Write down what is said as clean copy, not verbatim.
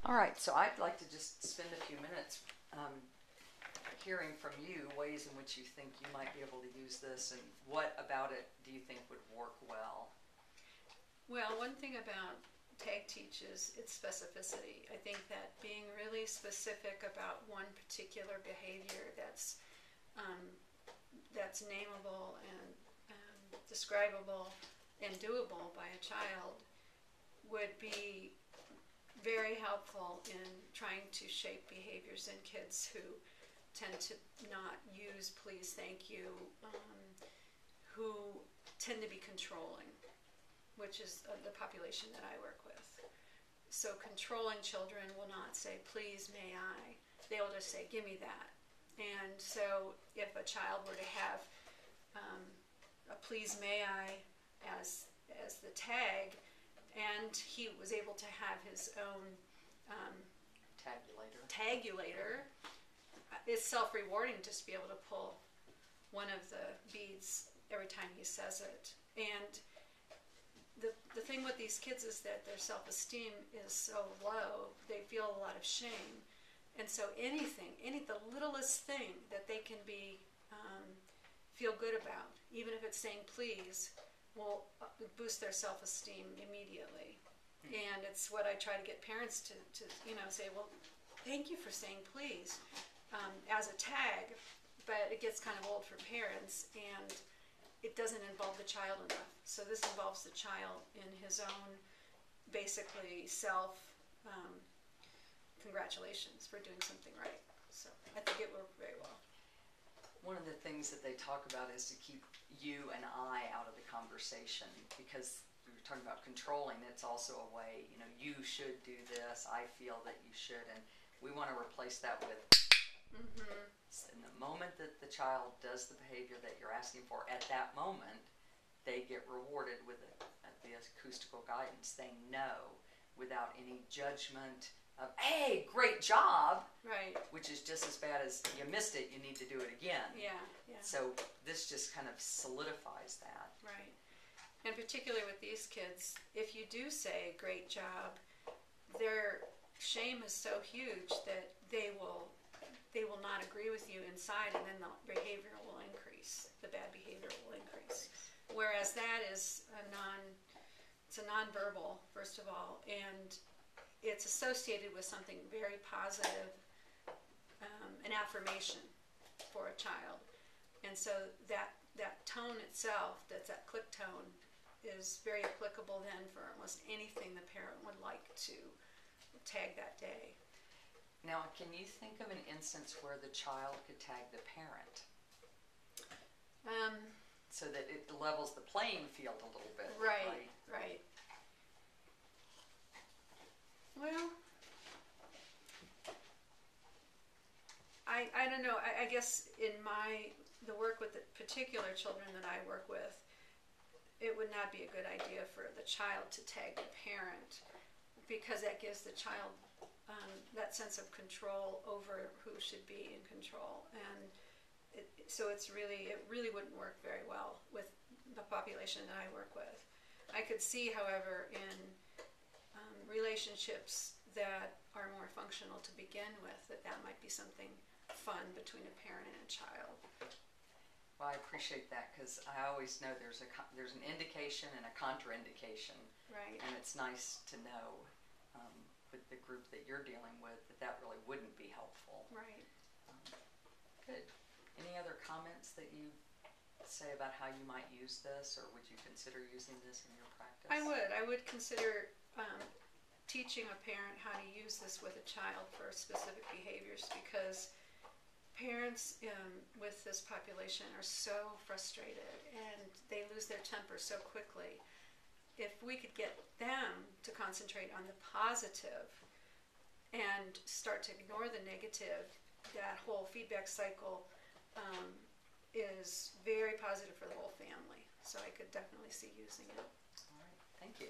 All right, so I'd like to just spend a few minutes hearing from you ways in which you think you might be able to use this, and what about it do you think would work well? Well, one thing about TAGTeach is its specificity. I think that being really specific about one particular behavior that's nameable and describable and doable by a child would be very helpful in trying to shape behaviors in kids who tend to not use please, thank you, who tend to be controlling, which is the population that I work with. So controlling children will not say, please, may I? They will just say, give me that. And so if a child were to have a please, may I as the tag, and he was able to have his own tagulator, it's self-rewarding just to be able to pull one of the beads every time he says it. And the thing with these kids is that their self-esteem is so low, they feel a lot of shame. And so the littlest thing that they can be feel good about, even if it's saying please, will boost their self-esteem immediately. And it's what I try to get parents to say, well, thank you for saying please as a tag, but it gets kind of old for parents, and it doesn't involve the child enough. So this involves the child in his own, basically, congratulations for doing something right. So I think it worked very well. One of the things that they talk about is to keep you and I out of the conversation, because we were talking about controlling. It's also a way, you should do this, I feel that you should, and we want to replace that with in the moment that the child does the behavior that you're asking for, at that moment, they get rewarded with the acoustical guidance. They know without any judgment of, hey, great job, right? Which is just as bad as you missed it, you need to do it again. Yeah. So this just kind of solidifies that. Right. And particularly with these kids, if you do say great job, their shame is so huge that they will not agree with you inside, and then the behavior will increase. The bad behavior will increase. Whereas that is it's a nonverbal, first of all, and it's associated with something very positive, an affirmation for a child. And so that tone itself, that click tone, is very applicable then for almost anything the parent would like to tag that day. Now, can you think of an instance where the child could tag the parent? So that it levels the playing field a little bit. Right. Well, I don't know. I guess in the work with the particular children that I work with, it would not be a good idea for the child to tag the parent, because that gives the child that sense of control over who should be in control, and so it really wouldn't work very well with the population that I work with. I could see, however, in relationships that are more functional to begin with, that might be something fun between a parent and a child. Well, I appreciate that, because I always know there's an indication and a contraindication. Right. And it's nice to know with the group that you're dealing with that really wouldn't be helpful. Right. Good. Any other comments that you say about how you might use this, or would you consider using this in your practice? I would consider teaching a parent how to use this with a child for specific behaviors, because parents with this population are so frustrated and they lose their temper so quickly. If we could get them to concentrate on the positive and start to ignore the negative, that whole feedback cycle is very positive for the whole family. So I could definitely see using it. All right, thank you.